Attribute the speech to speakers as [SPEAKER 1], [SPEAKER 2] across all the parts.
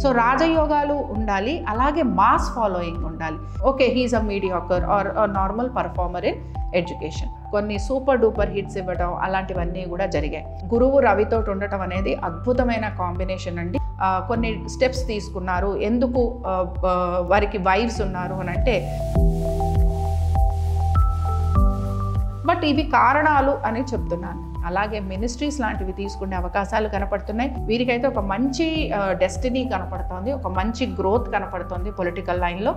[SPEAKER 1] So రాజయోగాలు ఉండాలి, అలాగే మాస్ ఫాలోయింగ్ ఉండాలి. Okay, he's a mediocre or normal performer in education. కొన్ని సూపర్ డూపర్ హిట్స్ ఇవ్వడం అలాంటివన్నీ కూడా జరిగాయి. గురువు రవితో ఉండటం అనేది అద్భుతమైన కాంబినేషన్ అండి. కొన్ని స్టెప్స్ తీసుకున్నారు. ఎందుకు వారికి వైఫ్స్ ఉన్నారు అని అంటే, బట్ ఇవి కారణాలు అని చెప్తున్నాను. అలాగే మినిస్ట్రీస్ లాంటివి తీసుకునే అవకాశాలు కనపడుతున్నాయి. వీరికైతే ఒక మంచి డెస్టినీ కనపడుతోంది, ఒక మంచి గ్రోత్ కనపడుతోంది పొలిటికల్ లైన్లో.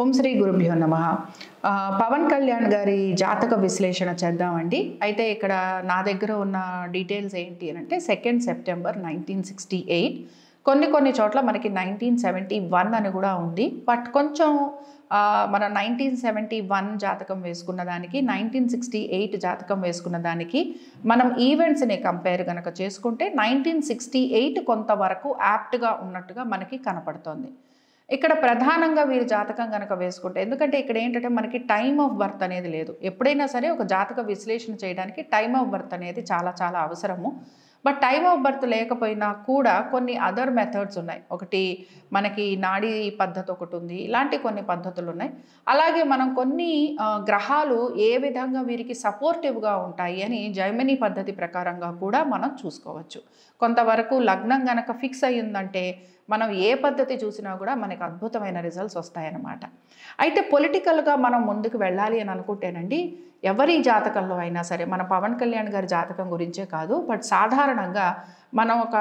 [SPEAKER 1] ఓం శ్రీ గురుభ్యో నమః. పవన్ కళ్యాణ్ గారి జాతక విశ్లేషణ చేద్దామండి. అయితే ఇక్కడ నా దగ్గర ఉన్న డీటెయిల్స్ ఏంటి అని అంటే 2 సెప్టెంబర్ 1968. కొన్ని చోట్ల మనకి 1971 అని కూడా ఉంది. బట్ కొంచెం మన 1971 జాతకం వేసుకున్న దానికి 1968 జాతకం వేసుకున్న దానికి మనం ఈవెంట్స్ని కంపేర్ కనుక చేసుకుంటే 1968 కొంతవరకు యాప్ట్గా ఉన్నట్టుగా మనకి కనపడుతోంది. ఇక్కడ ప్రధానంగా వీరి జాతకం కనుక వేసుకుంటే, ఎందుకంటే ఇక్కడ ఏంటంటే మనకి టైమ్ ఆఫ్ బర్త్ అనేది లేదు. ఎప్పుడైనా సరే ఒక జాతక విశ్లేషణ చేయడానికి టైమ్ ఆఫ్ బర్త్ అనేది చాలా అవసరము. బట్ టైమ్ ఆఫ్ బర్త్ లేకపోయినా కూడా కొన్ని అదర్ మెథడ్స్ ఉన్నాయి. ఒకటి మనకి నాడీ పద్ధతి ఒకటి ఉంది, ఇలాంటి కొన్ని పద్ధతులు ఉన్నాయి. అలాగే మనం కొన్ని గ్రహాలు ఏ విధంగా వీరికి సపోర్టివ్గా ఉంటాయి అని జైమిని పద్ధతి ప్రకారంగా కూడా మనం చూసుకోవచ్చు. కొంతవరకు లగ్నం కనుక ఫిక్స్ అయ్యిందంటే మనం ఏ పద్ధతి చూసినా కూడా మనకి అద్భుతమైన రిజల్ట్స్ వస్తాయన్నమాట. అయితే పొలిటికల్గా మనం ముందుకు వెళ్ళాలి అని అనుకుంటేనండి, ఎవరి జాతకంలో అయినా సరే, మన పవన్ కళ్యాణ్ గారి జాతకం గురించే కాదు, బట్ సాధారణంగా మనం ఒక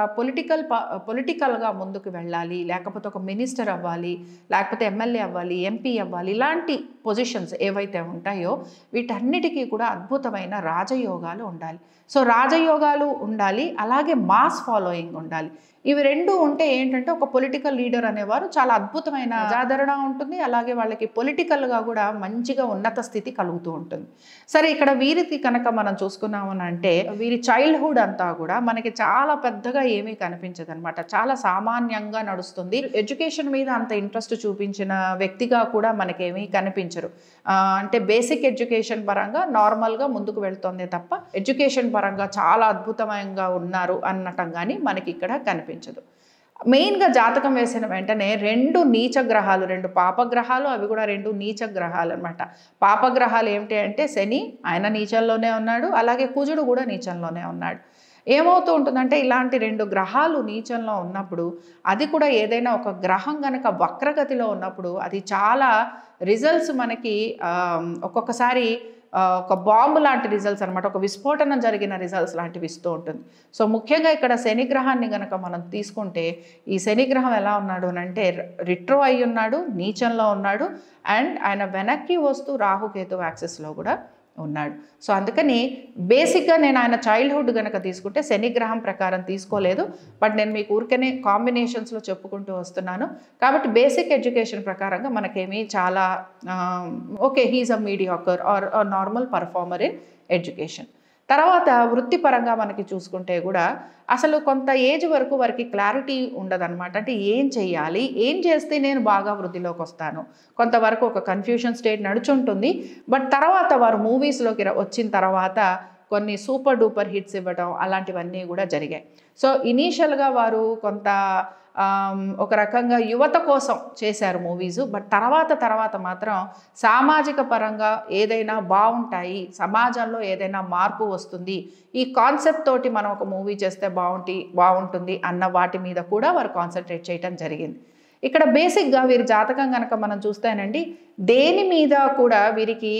[SPEAKER 1] పొలిటికల్గా ముందుకు వెళ్ళాలి, లేకపోతే ఒక మినిస్టర్ అవ్వాలి, లేకపోతే ఎమ్మెల్యే అవ్వాలి, ఎంపీ అవ్వాలి, ఇలాంటి పొజిషన్స్ ఏవైతే ఉంటాయో వీటన్నిటికీ కూడా అద్భుతమైన రాజయోగాలు ఉండాలి. సో రాజయోగాలు ఉండాలి, అలాగే మాస్ ఫాలోయింగ్ ఉండాలి. ఇవి రెండు ఉంటే ఏంటంటే ఒక పొలిటికల్ లీడర్ అనేవారు చాలా అద్భుతమైన ప్రజాదరణ ఉంటుంది, అలాగే వాళ్ళకి పొలిటికల్గా కూడా మంచిగా ఉన్నత స్థితి కలుగుతూ ఉంటుంది. సరే, ఇక్కడ వీరికి కనుక మనం చూసుకున్నామని అంటే వీరి చైల్డ్హుడ్ అంతా కూడా మనకి చాలా పెద్దగా ఏమీ కనిపించదు అనమాట. చాలా సామాన్యంగా నడుస్తుంది. ఎడ్యుకేషన్ మీద అంత ఇంట్రెస్ట్ చూపించిన వ్యక్తిగా కూడా మనకేమీ కనిపించరు. అంటే బేసిక్ ఎడ్యుకేషన్ పరంగా నార్మల్గా ముందుకు వెళ్తుందే తప్ప ఎడ్యుకేషన్ పరంగా చాలా అద్భుతంగా ఉన్నారు అన్నటం కానీ మనకి ఇక్కడ కనిపించదు. మెయిన్గా జాతకం వేసిన వెంటనే 2 నీచ గ్రహాలు, 2 పాపగ్రహాలు, అవి కూడా 2 నీచ గ్రహాలు అనమాట. పాపగ్రహాలు ఏమిటి అంటే శని, ఆయన నీచంలోనే ఉన్నాడు, అలాగే కుజుడు కూడా నీచంలోనే ఉన్నాడు. ఏమవుతూ ఉంటుందంటే ఇలాంటి 2 గ్రహాలు నీచంలో ఉన్నప్పుడు, అది కూడా ఏదైనా ఒక గ్రహం కనుక వక్రగతిలో ఉన్నప్పుడు అది చాలా రిజల్ట్స్ మనకి ఒక్కొక్కసారి ఒక బాంబు లాంటి రిజల్ట్స్ అనమాట, ఒక విస్ఫోటనం జరిగిన రిజల్ట్స్ లాంటివి ఇస్తూ ఉంటుంది. సో ముఖ్యంగా ఇక్కడ శనిగ్రహాన్ని కనుక మనం తీసుకుంటే, ఈ శనిగ్రహం ఎలా ఉన్నాడు అని అంటే రిట్రో అయి ఉన్నాడు, నీచంలో ఉన్నాడు, అండ్ ఆయన వెనక్కి వస్తూ రాహుకేతు యాక్సెస్లో కూడా ఉన్నాడు. సో అందుకని బేసిక్గా నేను ఆయన చైల్డ్హుడ్ కనుక తీసుకుంటే శనిగ్రహం ప్రకారం తీసుకోలేదు, బట్ నేను మీకు ఊరికనే కాంబినేషన్స్లో చెప్పుకుంటూ వస్తున్నాను. కాబట్టి బేసిక్ ఎడ్యుకేషన్ ప్రకారంగా మనకేమీ చాలా okay, he's a mediocre or normal performer in education. తర్వాత వృత్తిపరంగా మనకి చూసుకుంటే కూడా అసలు కొంత ఏజ్ వరకు వారికి క్లారిటీ ఉండదన్నమాట. అంటే ఏం చేయాలి, ఏం చేస్తే నేను బాగా వృద్ధిలోకి వస్తాను, కొంతవరకు ఒక కన్ఫ్యూషన్ స్టేట్ నడుచుంటుంది. బట్ తర్వాత వారు మూవీస్లోకి వచ్చిన తర్వాత కొన్ని సూపర్ డూపర్ హిట్స్ ఇవ్వడం అలాంటివన్నీ కూడా జరిగాయి. సో ఇనీషియల్గా వారు కొంత ఒక రకంగా యువత కోసం చేశారు మూవీస్, బట్ తర్వాత మాత్రం సామాజిక పరంగా ఏదైనా బాగుంటాయి, సమాజంలో ఏదైనా మార్పు వస్తుంది, ఈ కాన్సెప్ట్ తోటి మనం ఒక మూవీ చేస్తే బాగుంటుంది అన్న వాటి మీద కూడా వారు కాన్సన్ట్రేట్ చేయటం జరిగింది. ఇక్కడ బేసిక్గా వీరి జాతకం కనుక మనం చూస్తేనండి, దేని మీద కూడా వీరికి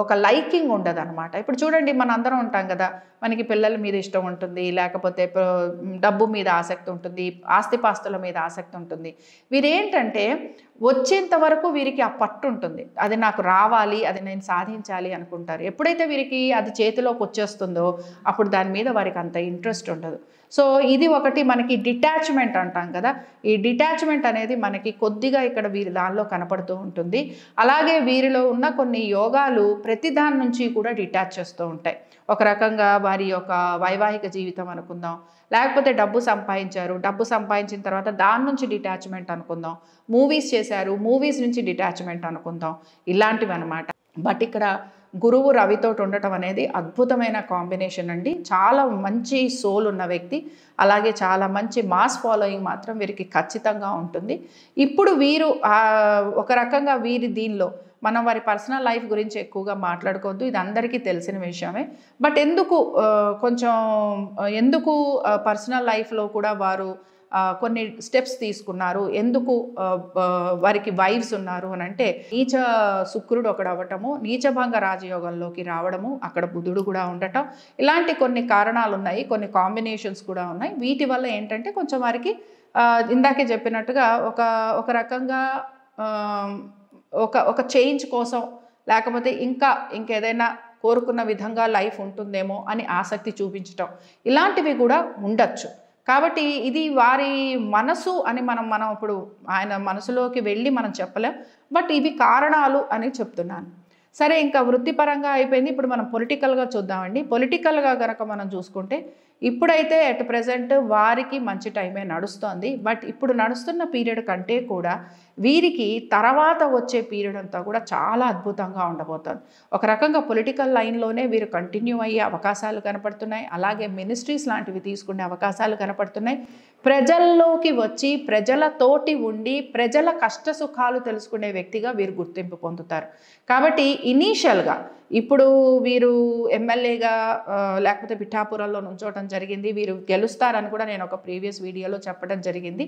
[SPEAKER 1] ఒక లైకింగ్ ఉండదు అనమాట. ఇప్పుడు చూడండి, మన అందరం ఉంటాం కదా, మనకి పిల్లల మీద ఇష్టం ఉంటుంది, లేకపోతే డబ్బు మీద ఆసక్తి ఉంటుంది, ఆస్తిపాస్తుల మీద ఆసక్తి ఉంటుంది. వీరేంటంటే వచ్చేంత వరకు వీరికి ఆ పట్టు ఉంటుంది, అది నాకు రావాలి, అది నేను సాధించాలి అనుకుంటారు. ఎప్పుడైతే వీరికి అది చేతిలోకి వచ్చేస్తుందో అప్పుడు దాని మీద వారికి అంత ఇంట్రెస్ట్ ఉండదు. సో ఇది ఒకటి మనకి డిటాచ్మెంట్ అంటాం కదా, ఈ డిటాచ్మెంట్ అనేది మనకి కొద్దిగా ఇక్కడ వీరి దానిలో కనపడుతూ ఉంటుంది. అలాగే వీరిలో ఉన్న కొన్ని యోగాలు ప్రతి దాని నుంచి కూడా డిటాచ్ చేస్తూ ఉంటాయి. ఒక రకంగా వారి యొక్క వైవాహిక జీవితం అనుకుందాం, లేకపోతే డబ్బు సంపాదించారు, డబ్బు సంపాదించిన తర్వాత దాని నుంచి డిటాచ్మెంట్ అనుకుందాం, మూవీస్ చేశారు, మూవీస్ నుంచి డిటాచ్మెంట్ అనుకుందాం, ఇలాంటివి అనమాట. బట్ ఇక్కడ గురువు రవితో ఉండటం అనేది అద్భుతమైన కాంబినేషన్ అండి. చాలా మంచి సోల్ ఉన్న వ్యక్తి, అలాగే చాలా మంచి మాస్ ఫాలోయింగ్ మాత్రం వీరికి ఖచ్చితంగా ఉంటుంది. ఇప్పుడు వీరు ఒక రకంగా వీరి దీనిలో మనం వారి పర్సనల్ లైఫ్ గురించి ఎక్కువగా మాట్లాడుకోవద్దు, ఇది అందరికీ తెలిసిన విషయమే. బట్ ఎందుకు పర్సనల్ లైఫ్లో కూడా వారు కొన్ని స్టెప్స్ తీసుకున్నారు, ఎందుకు వారికి వైఫ్స్ ఉన్నారు అని అంటే, నీచ శుక్రుడు ఒకడు అవ్వటము, నీచభంగ రాజయోగంలోకి రావడము, అక్కడ బుధుడు కూడా ఉండటం, ఇలాంటి కొన్ని కారణాలు ఉన్నాయి, కొన్ని కాంబినేషన్స్ కూడా ఉన్నాయి. వీటి వల్ల ఏంటంటే కొంచెం వారికి ఇందాకే చెప్పినట్టుగా ఒక రకంగా ఒక చేంజ్ కోసం, లేకపోతే ఇంకేదైనా కోరుకున్న విధంగా లైఫ్ ఉంటుందేమో అని ఆసక్తి చూపించటం, ఇలాంటివి కూడా ఉండొచ్చు. కాబట్టి ఇది వారి మనసు అని మనం ఇప్పుడు ఆయన మనసులోకి వెళ్ళి మనం చెప్పలేం. బట్ ఇవి కారణాలు అని చెప్తున్నాను. సరే, ఇంకా వృత్తిపరంగా అయిపోయింది. ఇప్పుడు మనం పొలిటికల్గా చూద్దామండి. పొలిటికల్గా కనుక మనం చూసుకుంటే ఇప్పుడైతే ఎట్ ప్రెజెంట్ వారికి మంచి టైమే నడుస్తోంది. బట్ ఇప్పుడు నడుస్తున్న పీరియడ్ కంటే కూడా వీరికి తర్వాత వచ్చే పీరియడ్ అంతా కూడా చాలా అద్భుతంగా ఉండబోతోంది. ఒక రకంగా పొలిటికల్ లైన్లోనే వీరు కంటిన్యూ అయ్యే అవకాశాలు కనపడుతున్నాయి. అలాగే మినిస్ట్రీస్ లాంటివి తీసుకునే అవకాశాలు కనపడుతున్నాయి. ప్రజల్లోకి వచ్చి ప్రజలతోటి ఉండి ప్రజల కష్ట సుఖాలు తెలుసుకునే వ్యక్తిగా వీరు గుర్తింపు పొందుతారు. కాబట్టి ఇనీషియల్గా ఇప్పుడు వీరు ఎమ్మెల్యేగా లేకపోతే పిఠాపురంలో నుంచోవడం జరిగింది. వీరు గెలుస్తారని కూడా నేను ఒక ప్రీవియస్ వీడియోలో చెప్పడం జరిగింది.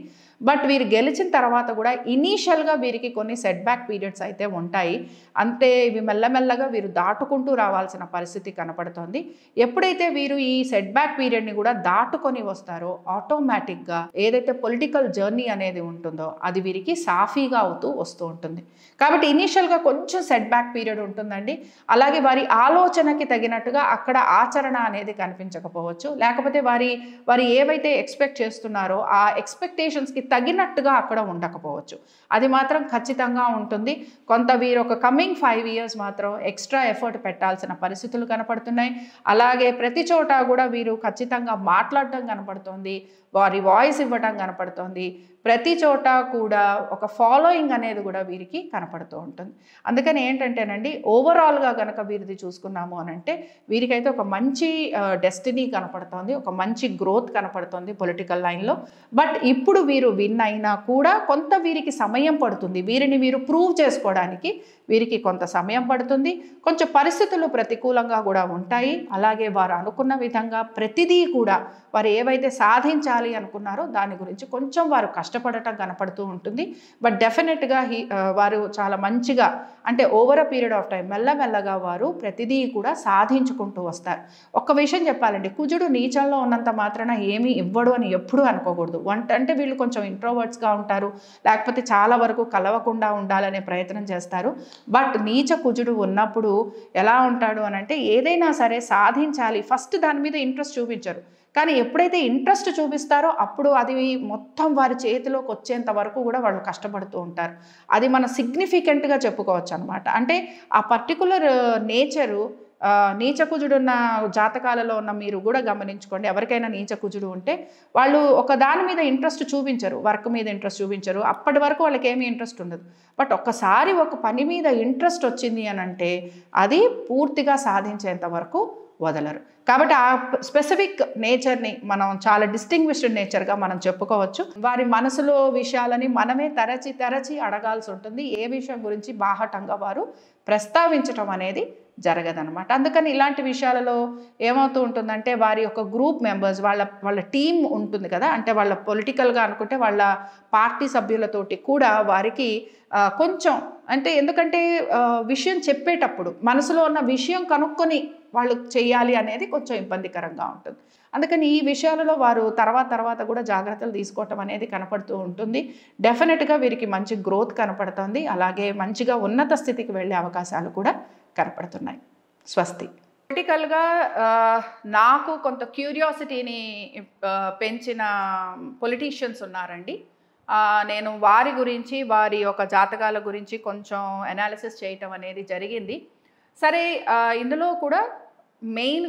[SPEAKER 1] బట్ వీరు గెలిచిన తర్వాత కూడా ఇనీషియల్గా వీరికి కొన్ని సెట్ బ్యాక్ పీరియడ్స్ అయితే ఉంటాయి. అంతే, ఇవి మెల్లమెల్లగా వీరు దాటుకుంటూ రావాల్సిన పరిస్థితి కనపడుతోంది. ఎప్పుడైతే వీరు ఈ సెట్ బ్యాక్ పీరియడ్ని కూడా దాటుకొని వస్తారో ఆటోమేటిక్గా ఏదైతే పొలిటికల్ జర్నీ అనేది ఉంటుందో అది వీరికి సాఫీగా అవుతూ వస్తూ ఉంటుంది. కాబట్టి ఇనీషియల్గా కొంచెం సెట్ బ్యాక్ పీరియడ్ ఉంటుందండి. అలాగే వారి ఆలోచనకి తగినట్టుగా అక్కడ ఆచరణ అనేది కనిపించకపోవచ్చు, లేకపోతే వారి ఏవైతే ఎక్స్పెక్ట్ చేస్తున్నారో ఆ ఎక్స్పెక్టేషన్స్కి తగినట్టుగా అక్కడ ఉండకపోవచ్చు. అది మాత్రం ఖచ్చితంగా ఉంటుంది. కొంత వీరు ఒక కమింగ్ 5 years మాత్రం ఎక్స్ట్రా ఎఫర్ట్ పెట్టాల్సిన పరిస్థితులు కనపడుతున్నాయి. అలాగే ప్రతి చోట కూడా వీరు ఖచ్చితంగా మాట్లాడటం కనపడుతుంది, వారి వాయిస్ ఇవ్వటం కనపడుతుంది. ప్రతి చోట కూడా ఒక ఫాలోయింగ్ అనేది కూడా వీరికి కనపడుతూ ఉంటుంది. అందుకని ఏంటంటేనండి, ఓవరాల్గా కనుక వీరిది చూసుకున్నాము అని అంటే వీరికైతే ఒక మంచి డెస్టినీ కనపడుతోంది, ఒక మంచి గ్రోత్ కనపడుతుంది పొలిటికల్ లైన్లో. బట్ ఇప్పుడు వీరు విన్ అయినా కూడా కొంత వీరికి సమయం పడుతుంది. వీరిని వీరు ప్రూవ్ చేసుకోవడానికి వీరికి కొంత సమయం పడుతుంది. కొంచెం పరిస్థితులు ప్రతికూలంగా కూడా ఉంటాయి. అలాగే వారు అనుకున్న విధంగా ప్రతిదీ కూడా వారు ఏవైతే సాధించాలి అనుకున్నారో దాని గురించి కొంచెం వారు కష్టపడటం కనపడుతూ ఉంటుంది. బట్ డెఫినెట్గా వారు చాలా మంచిగా, అంటే over a period of time మెల్లమెల్లగా వారు ప్రతిదీ కూడా సాధించుకుంటూ వస్తారు. ఒక్క విషయం చెప్పాలండి, కుజుడు నీచంలో ఉన్నంత మాత్రాన ఏమీ ఇవ్వడు అని ఎప్పుడూ అనుకోకూడదు. అంటే వీళ్ళు కొంచెం ఇంట్రోవర్ట్స్గా ఉంటారు, లేకపోతే చాలా వరకు కలవకుండా ఉండాలనే ప్రయత్నం చేస్తారు. బట్ నీచ కుజుడు ఉన్నప్పుడు ఎలా ఉంటాడు అని అంటే ఏదైనా సరే సాధించాలి, ఫస్ట్ దాని మీద ఇంట్రెస్ట్ చూపించరు. కానీ ఎప్పుడైతే ఇంట్రెస్ట్ చూపిస్తారో అప్పుడు అది మొత్తం వారి చేతిలోకి వచ్చేంత వరకు కూడా వాళ్ళు కష్టపడుతూ ఉంటారు. అది మన సిగ్నిఫికెంట్గా చెప్పుకోవచ్చు అనమాట. అంటే ఆ పర్టికులర్ నేచరు నీచకుజుడున్న జాతకాలలో ఉన్న మీరు కూడా గమనించుకోండి. ఎవరికైనా నీచకుజుడు ఉంటే వాళ్ళు ఒక దాని మీద ఇంట్రెస్ట్ చూపించరు, వర్క్ మీద ఇంట్రెస్ట్ చూపించరు. అప్పటి వరకు వాళ్ళకి ఏమీ ఇంట్రెస్ట్ ఉండదు. బట్ ఒక్కసారి ఒక పని మీద ఇంట్రెస్ట్ వచ్చింది అని అంటే అది పూర్తిగా సాధించేంత వరకు వదలరు. కాబట్టి ఆ స్పెసిఫిక్ నేచర్ని మనం చాలా డిస్టింగ్విష్డ్ నేచర్గా మనం చెప్పుకోవచ్చు. వారి మనసులో విషయాలని మనమే తరచి అడగాల్సి ఉంటుంది. ఏ విషయం గురించి బాహటంగా వారు ప్రస్తావించటం అనేది జరగదనమాట. అందుకని ఇలాంటి విషయాలలో ఏమవుతూ ఉంటుందంటే వారి యొక్క గ్రూప్ మెంబర్స్, వాళ్ళ టీం ఉంటుంది కదా, అంటే వాళ్ళ పొలిటికల్గా అనుకుంటే వాళ్ళ పార్టీ సభ్యులతోటి కూడా వారికి కొంచెం, అంటే ఎందుకంటే విషయం చెప్పేటప్పుడు మనసులో ఉన్న విషయం కనుక్కొని వాళ్ళు చేయాలి అనేది కొంచెం ఇబ్బందికరంగా ఉంటుంది. అందుకని ఈ విషయాలలో వారు తర్వాత కూడా జాగ్రత్తలు తీసుకోవటం అనేది కనపడుతూ ఉంటుంది. డెఫినెట్గా వీరికి మంచి గ్రోత్ కనపడుతుంది. అలాగే మంచిగా ఉన్నత స్థితికి వెళ్ళే అవకాశాలు కూడా కనపడుతున్నాయి. స్వస్తి. పొలిటికల్‌గా నాకు కొంత క్యూరియాసిటీని పెంచిన పొలిటీషియన్స్ ఉన్నారండి. నేను వారి గురించి, వారి యొక్క జాతకాల గురించి కొంచెం అనాలిసిస్ చేయటం అనేది జరిగింది. సరే, ఇందులో కూడా మెయిన్